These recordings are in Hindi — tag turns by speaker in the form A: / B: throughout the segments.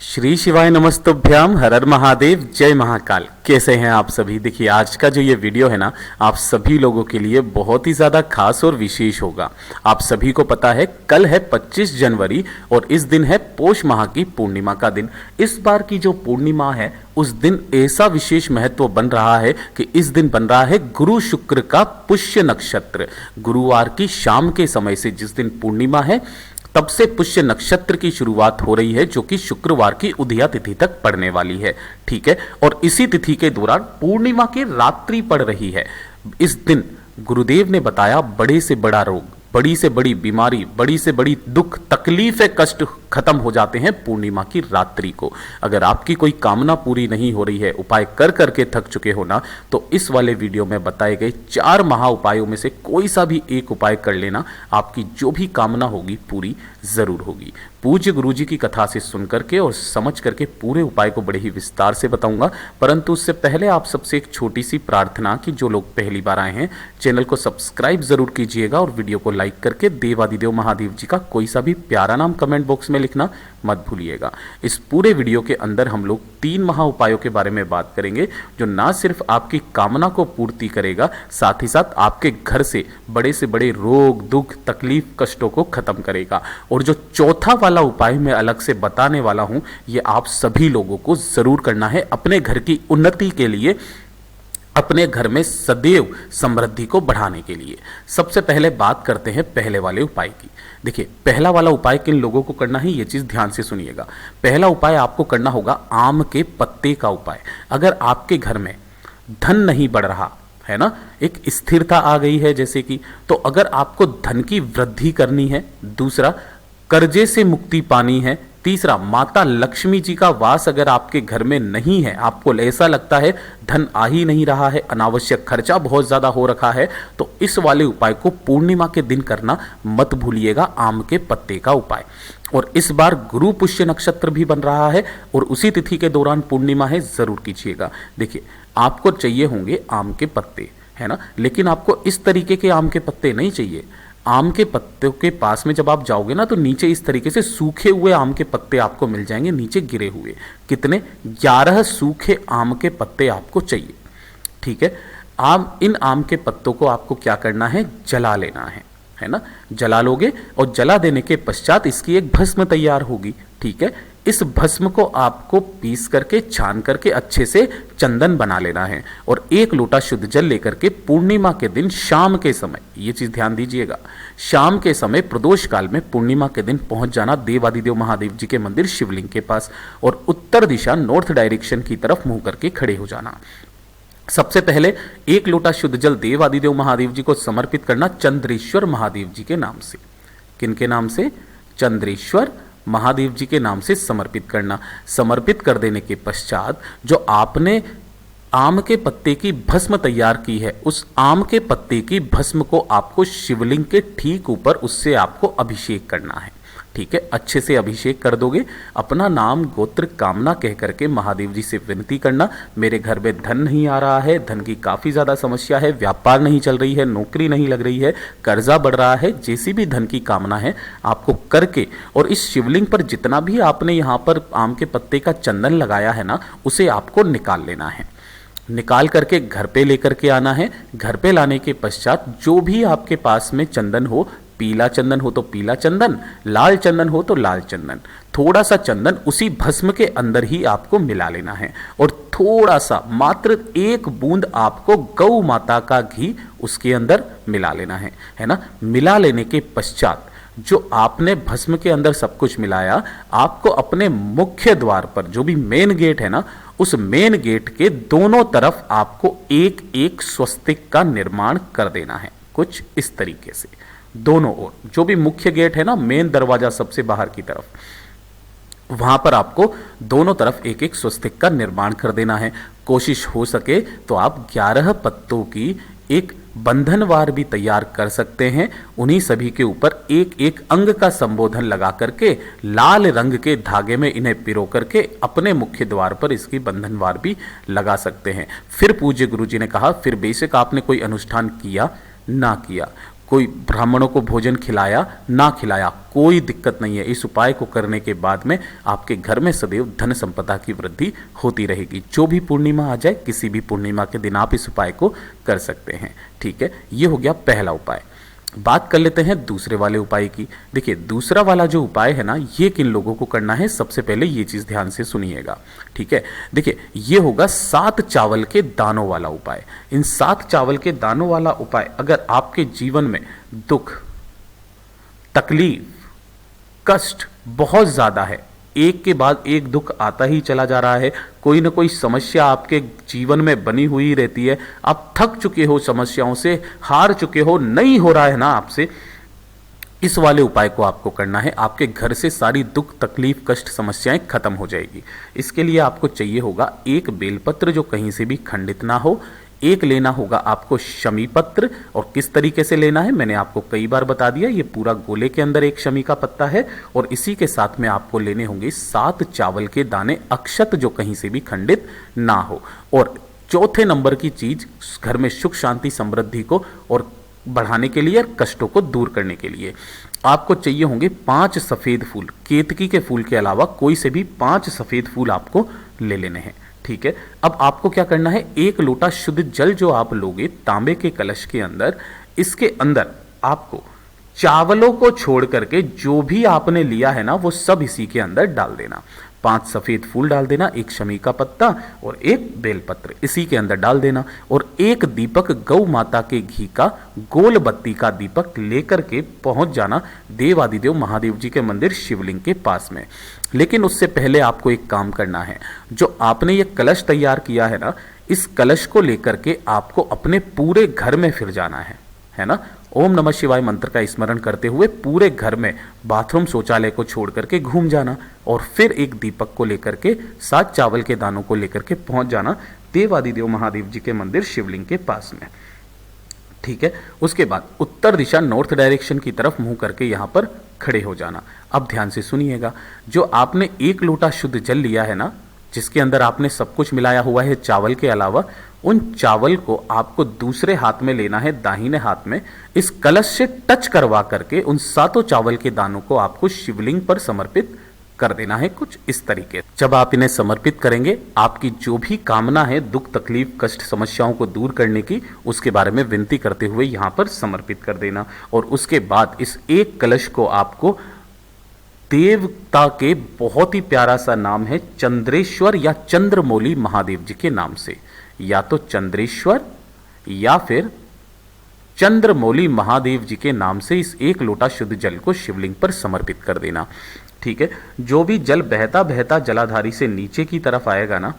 A: श्री शिवाय नमस्तुभ्याम, हर हर महादेव, जय महाकाल। कैसे हैं आप सभी। देखिए आज का जो ये वीडियो है ना, आप सभी लोगों के लिए बहुत ही ज़्यादा खास और विशेष होगा। आप सभी को पता है कल है 25 जनवरी और इस दिन है पौष माह की पूर्णिमा का दिन। इस बार की जो पूर्णिमा है उस दिन ऐसा विशेष महत्व बन रहा है कि इस दिन बन रहा है गुरु शुक्र का पुष्य नक्षत्र। गुरुवार की शाम के समय से जिस दिन पूर्णिमा है तब से पुष्य नक्षत्र की शुरुआत हो रही है, जो कि शुक्रवार की उदया तिथि तक पड़ने वाली है। ठीक है, और इसी तिथि के दौरान पूर्णिमा की रात्रि पड़ रही है। इस दिन गुरुदेव ने बताया बड़े से बड़ा रोग, बड़ी से बड़ी बीमारी, बड़ी से बड़ी दुख तकलीफ कष्ट खत्म हो जाते हैं पूर्णिमा की रात्रि को। अगर आपकी कोई कामना पूरी नहीं हो रही है, उपाय कर करके थक चुके हो ना, तो इस वाले वीडियो में बताए गए 4 महा उपायों में से कोई सा भी एक उपाय कर लेना, आपकी जो भी कामना होगी पूरी जरूर होगी। पूज्य गुरुजी की कथा से सुन करके और समझ करके पूरे उपाय को बड़े ही विस्तार से बताऊंगा। परंतु उससे पहले आप सबसे एक छोटी सी प्रार्थना कि जो लोग पहली बार आए हैं चैनल को सब्सक्राइब जरूर कीजिएगा और वीडियो को लाइक करके देवादिदेव महादेव जी का कोई सा भी प्यारा नाम कमेंट बॉक्स में लिखना मत भूलिएगा। इस पूरे वीडियो के अंदर हम लोग 3 महा उपायों के बारे में बात करेंगे, जो ना सिर्फ आपकी कामना को पूर्ति करेगा, साथ ही साथ आपके घर से बड़े रोग दुख तकलीफ कष्टों को खत्म करेगा। और जो चौथा वाला उपाय मैं अलग से बताने वाला हूं, ये आप सभी लोगों को जरूर करना है अपने घर की उन्नति के लिए, अपने घर में सदैव समृद्धि को बढ़ाने के लिए। सबसे पहले बात करते हैं पहले वाले उपाय की। देखिए पहला वाला उपाय किन लोगों को करना है, ये चीज ध्यान से सुनिएगा। पहला उपाय आपको करना होगा आम के पत्ते का उपाय। अगर आपके घर में धन नहीं बढ़ रहा है ना, एक स्थिरता आ गई है जैसे कि, तो अगर आपको धन की वृद्धि करनी है, दूसरा कर्जे से मुक्ति पानी है, तीसरा माता लक्ष्मी जी का वास अगर आपके घर में नहीं है, आपको ऐसा लगता है धन आ ही नहीं रहा है, अनावश्यक खर्चा बहुत ज्यादा हो रखा है, तो इस वाले उपाय को पूर्णिमा के दिन करना मत भूलिएगा, आम के पत्ते का उपाय। और इस बार गुरु पुष्य नक्षत्र भी बन रहा है और उसी तिथि के दौरान पूर्णिमा है, जरूर कीजिएगा। देखिए आपको चाहिए होंगे आम के पत्ते, है ना, लेकिन आपको इस तरीके के आम के पत्ते नहीं चाहिए। आम के पत्तों के पास में जब आप जाओगे ना, तो नीचे इस तरीके से सूखे हुए आम के पत्ते आपको मिल जाएंगे, नीचे गिरे हुए। कितने? 11 सूखे आम के पत्ते आपको चाहिए। ठीक है, इन आम के पत्तों को आपको क्या करना है, जला लेना है ना। जला लोगे और जला देने के पश्चात इसकी एक भस्म तैयार होगी। ठीक है, इस भस्म को आपको पीस करके छान करके अच्छे से चंदन बना लेना है और 1 लोटा शुद्ध जल लेकर के पूर्णिमा के दिन शाम के समय, ये चीज ध्यान दीजिएगा, शाम के समय प्रदोष काल में पूर्णिमा के दिन पहुंच जाना देवादिदेव महादेव जी के मंदिर शिवलिंग के पास और उत्तर दिशा नॉर्थ डायरेक्शन की तरफ मुंह करके खड़े हो जाना। सबसे पहले 1 लोटा शुद्ध जल देवादिदेव महादेव जी को समर्पित करना चंद्रेश्वर महादेव जी के नाम से। किनके नाम से? चंद्रेश्वर महादेव जी के नाम से समर्पित करना। समर्पित कर देने के पश्चात जो आपने आम के पत्ते की भस्म तैयार की है, उस आम के पत्ते की भस्म को आपको शिवलिंग के ठीक ऊपर उससे आपको अभिषेक करना है। ठीक है, अच्छे से अभिषेक कर दोगे, अपना नाम गोत्र कामना कह करके महादेव जी से विनती करना, मेरे घर में धन नहीं आ रहा है, धन की काफ़ी ज़्यादा समस्या है, व्यापार नहीं चल रही है, नौकरी नहीं लग रही है, कर्जा बढ़ रहा है, जैसी भी धन की कामना है आपको करके, और इस शिवलिंग पर जितना भी आपने यहाँ पर आम के पत्ते का चंदन लगाया है ना, उसे आपको निकाल लेना है। निकाल करके घर पे लेकर के आना है। घर पे लाने के पश्चात जो भी आपके पास में चंदन हो, पीला चंदन हो तो पीला चंदन, लाल चंदन हो तो लाल चंदन, थोड़ा सा चंदन उसी भस्म के अंदर ही आपको मिला लेना है और थोड़ा सा मात्र 1 बूंद आपको गौ माता का घी उसके अंदर मिला लेना है ना। मिला लेने के पश्चात जो आपने भस्म के अंदर सब कुछ मिलाया, आपको अपने मुख्य द्वार पर जो भी मेन गेट है ना, उस मेन गेट के दोनों तरफ आपको एक स्वस्तिक का निर्माण कर देना है। कुछ इस तरीके से दोनों ओर, जो भी मुख्य गेट है ना, मेन दरवाजा सबसे बाहर की तरफ, वहां पर आपको दोनों तरफ एक स्वस्तिक का निर्माण कर देना है। कोशिश हो सके तो आप 11 पत्तों की एक बंधनवार भी तैयार कर सकते हैं। उन्हीं सभी के ऊपर एक अंग का संबोधन लगा करके लाल रंग के धागे में इन्हें पिरो करके अपने मुख्य द्वार पर इसकी बंधनवार भी लगा सकते हैं। फिर पूज्य गुरु जी ने कहा, फिर बेशक आपने कोई अनुष्ठान किया ना किया, कोई ब्राह्मणों को भोजन खिलाया ना खिलाया, कोई दिक्कत नहीं है। इस उपाय को करने के बाद में आपके घर में सदैव धन संपदा की वृद्धि होती रहेगी। जो भी पूर्णिमा आ जाए, किसी भी पूर्णिमा के दिन आप इस उपाय को कर सकते हैं। ठीक है, ये हो गया पहला उपाय। बात कर लेते हैं दूसरे वाले उपाय की। देखिए, दूसरा वाला जो उपाय है ना, ये किन लोगों को करना है, सबसे पहले ये चीज ध्यान से सुनिएगा। ठीक है, देखिए ये होगा 7 चावल के दानों वाला उपाय। इन 7 चावल के दानों वाला उपाय अगर आपके जीवन में दुख, तकलीफ, कष्ट बहुत ज्यादा है, एक के बाद एक दुख आता ही चला जा रहा है, कोई ना कोई समस्या आपके जीवन में बनी हुई रहती है, आप थक चुके हो समस्याओं से, हार चुके हो, नहीं हो रहा है ना आपसे, इस वाले उपाय को आपको करना है। आपके घर से सारी दुख, तकलीफ, कष्ट, समस्याएं खत्म हो जाएगी। इसके लिए आपको चाहिए होगा एक बेलपत्र जो कहीं से भी खंडित ना हो, एक लेना होगा आपको शमी पत्र। और किस तरीके से लेना है मैंने आपको कई बार बता दिया, ये पूरा गोले के अंदर एक शमी का पत्ता है। और इसी के साथ में आपको लेने होंगे 7 चावल के दाने, अक्षत जो कहीं से भी खंडित ना हो। और चौथे नंबर की चीज, घर में सुख शांति समृद्धि को और बढ़ाने के लिए और कष्टों को दूर करने के लिए आपको चाहिए होंगे 5 सफेद फूल। केतकी के फूल के अलावा कोई से भी 5 सफेद फूल आपको ले लेने हैं। ठीक है, अब आपको क्या करना है, 1 लोटा शुद्ध जल जो आप लोगे तांबे के कलश के अंदर, इसके अंदर आपको चावलों को छोड़ करके जो भी आपने लिया है ना, वो सब इसी के अंदर डाल देना। 5 सफेद फूल डाल देना, 1 शमी का पत्ता और 1 बेलपत्र इसी के अंदर डाल देना। और 1 दीपक गौ माता के घी का, गोल बत्ती का दीपक लेकर के पहुंच जाना देवादिदेव महादेव जी के मंदिर शिवलिंग के पास में। लेकिन उससे पहले आपको एक काम करना है, जो आपने ये कलश तैयार किया है ना, इस कलश को लेकर के आपको अपने पूरे घर में फिर जाना है ना। ओम नमः शिवाय मंत्र का स्मरण करते हुए पूरे घर में बाथरूम, शौचालय को छोड़ करके घूम जाना और फिर एक दीपक को लेकर के 7 चावल के दानों को लेकर के पहुंच जाना देवादिदेव महादेव जी के मंदिर शिवलिंग के पास में। ठीक है, उसके बाद उत्तर दिशा, नॉर्थ डायरेक्शन की तरफ मुंह करके यहां पर खड़े हो जाना। अब ध्यान से सुनिएगा, जो आपने 1 लोटा शुद्ध जल लिया है ना, जिसके अंदर आपने सब कुछ मिलाया हुआ है चावल के अलावा, उन चावल को आपको दूसरे हाथ में लेना है, दाहिने हाथ में, इस कलश से टच करवा करके उन 7 चावल के दानों को आपको शिवलिंग पर समर्पित कर देना है कुछ इस तरीके। जब आप इन्हें समर्पित करेंगे, आपकी जो भी कामना है, दुख, तकलीफ, कष्ट, समस्याओं को दूर करने की, उसके बारे में विनती करते हुए यहां पर समर्पित कर देना। और उसके बाद इस एक कलश को आपको देवता के बहुत ही प्यारा सा नाम है चंद्रेश्वर या चंद्रमौली महादेव जी के नाम से, या तो चंद्रेश्वर या फिर चंद्रमौली महादेव जी के नाम से इस 1 लोटा शुद्ध जल को शिवलिंग पर समर्पित कर देना। ठीक है, जो भी जल बहता बहता जलाधारी से नीचे की तरफ आएगा ना,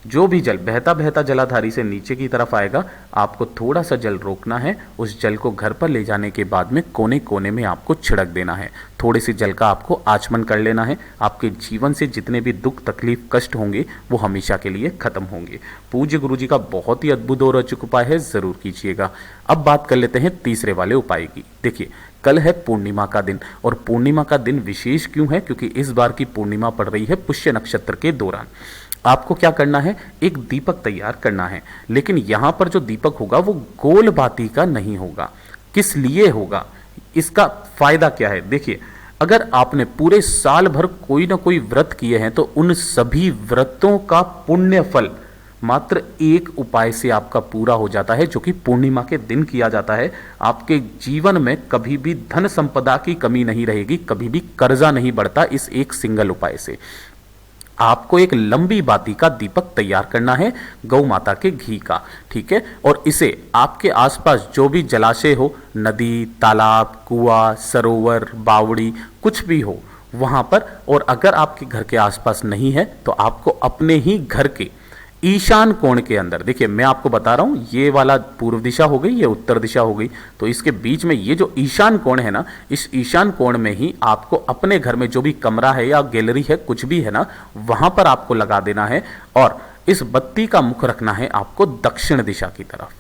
A: जो भी जल बहता बहता जलाधारी से नीचे की तरफ आएगा, आपको थोड़ा सा जल रोकना है। उस जल को घर पर ले जाने के बाद में कोने कोने में आपको छिड़क देना है। थोड़े से जल का आपको आचमन कर लेना है। आपके जीवन से जितने भी दुख, तकलीफ, कष्ट होंगे वो हमेशा के लिए खत्म होंगे। पूज्य गुरु जी का बहुत ही अद्भुत और अचूक उपाय है, जरूर कीजिएगा। अब बात कर लेते हैं तीसरे वाले उपाय की। देखिए, कल है पूर्णिमा का दिन, और पूर्णिमा का दिन विशेष क्यों है, क्योंकि इस बार की पूर्णिमा पड़ रही है पुष्य नक्षत्र के दौरान। आपको क्या करना है, एक दीपक तैयार करना है, लेकिन यहां पर जो दीपक होगा वो गोल बाती का नहीं होगा। किस लिए होगा, इसका फायदा क्या है, देखिए, अगर आपने पूरे साल भर कोई ना कोई व्रत किए हैं, तो उन सभी व्रतों का पुण्य फल मात्र एक उपाय से आपका पूरा हो जाता है, जो कि पूर्णिमा के दिन किया जाता है। आपके जीवन में कभी भी धन संपदा की कमी नहीं रहेगी, कभी भी कर्जा नहीं बढ़ता इस एक सिंगल उपाय से। आपको एक लंबी बाती का दीपक तैयार करना है गौ माता के घी का। ठीक है, और इसे आपके आसपास जो भी जलाशय हो, नदी, तालाब, कुआं, सरोवर, बावड़ी, कुछ भी हो वहां पर, और अगर आपके घर के आसपास नहीं है तो आपको अपने ही घर के ईशान कोण के अंदर, देखिए मैं आपको बता रहा हूं, ये वाला पूर्व दिशा हो गई, ये उत्तर दिशा हो गई, तो इसके बीच में ये जो ईशान कोण है ना, इस ईशान कोण में ही आपको अपने घर में जो भी कमरा है या गैलरी है, कुछ भी है ना, वहां पर आपको लगा देना है। और इस बत्ती का मुख रखना है आपको दक्षिण दिशा की तरफ।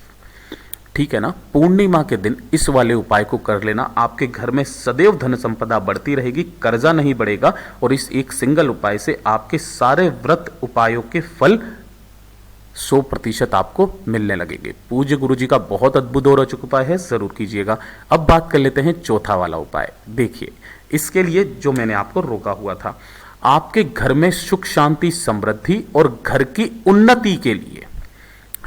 A: ठीक है ना, पूर्णिमा के दिन इस वाले उपाय को कर लेना, आपके घर में सदैव धन संपदा बढ़ती रहेगी, कर्जा नहीं बढ़ेगा, और इस एक सिंगल उपाय से आपके सारे व्रत उपायों के फल 100% आपको मिलने लगेंगे। पूज्य गुरु जी का बहुत अद्भुत और अचूक उपाय है, जरूर कीजिएगा। अब बात कर लेते हैं चौथा वाला उपाय। देखिए, इसके लिए जो मैंने आपको रोका हुआ था, आपके घर में सुख शांति समृद्धि और घर की उन्नति के लिए,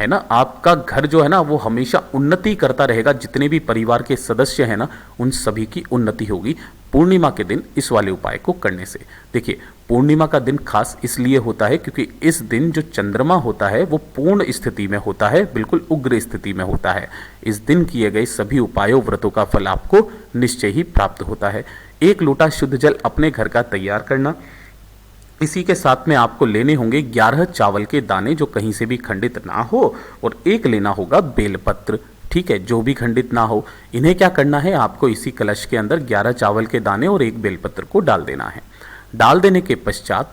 A: है ना, आपका घर जो है ना वो हमेशा उन्नति करता रहेगा। जितने भी परिवार के सदस्य हैं ना, उन सभी की उन्नति होगी पूर्णिमा के दिन इस वाले उपाय को करने से। देखिए, पूर्णिमा का दिन खास इसलिए होता है क्योंकि इस दिन जो चंद्रमा होता है वो पूर्ण स्थिति में होता है, बिल्कुल उग्र स्थिति में होता है। इस दिन किए गए सभी उपायों व्रतों का फल आपको निश्चय ही प्राप्त होता है। 1 लोटा शुद्ध जल अपने घर का तैयार करना। इसी के साथ में आपको लेने होंगे 11 चावल के दाने जो कहीं से भी खंडित ना हो, और 1 लेना होगा बेलपत्र। ठीक है, जो भी खंडित ना हो। इन्हें क्या करना है, आपको इसी कलश के अंदर 11 चावल के दाने और 1 बेलपत्र को डाल देना है। डाल देने के पश्चात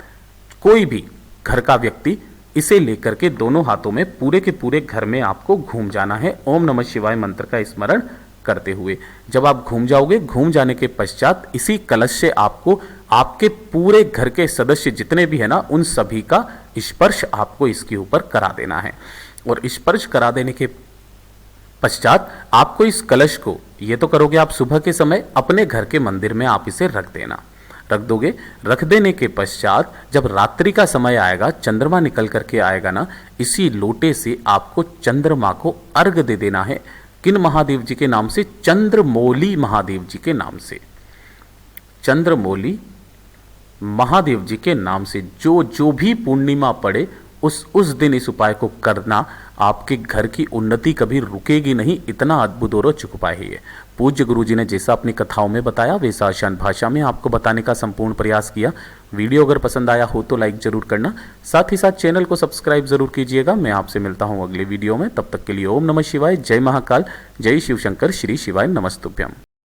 A: कोई भी घर का व्यक्ति इसे लेकर के दोनों हाथों में पूरे के पूरे घर में आपको घूम जाना है, ओम नमः शिवाय मंत्र का स्मरण करते हुए। जब आप घूम जाओगे, घूम जाने के पश्चात इसी कलश से आपको आपके पूरे घर के सदस्य जितने भी है ना, उन सभी का स्पर्श आपको इसके ऊपर करा देना है। और स्पर्श करा देने के पश्चात आपको इस कलश को, ये तो करोगे आप सुबह के समय, अपने घर के मंदिर में आप इसे रख देना। रख दोगे, रख देने के पश्चात जब रात्रि का समय आएगा, चंद्रमा निकल करके आएगा ना, इसी लोटे से आपको चंद्रमा को अर्घ दे देना है। किन महादेव जी के नाम से? चंद्रमौली महादेव जी के नाम से। चंद्रमौली महादेव जी के नाम से जो भी पूर्णिमा पड़े उस दिन इस उपाय को करना। आपके घर की उन्नति कभी रुकेगी नहीं। इतना अद्भुत और अचूक उपाय है ये। पूज्य गुरु जी ने जैसा अपनी कथाओं में बताया वैसा आसान भाषा में आपको बताने का संपूर्ण प्रयास किया। वीडियो अगर पसंद आया हो तो लाइक जरूर करना, साथ ही साथ चैनल को सब्सक्राइब जरूर कीजिएगा। मैं आपसे मिलता हूँ अगले वीडियो में, तब तक के लिए ओम नमः शिवाय, जय महाकाल, जय शिव शंकर, श्री शिवाय नमस्तुभ्यम।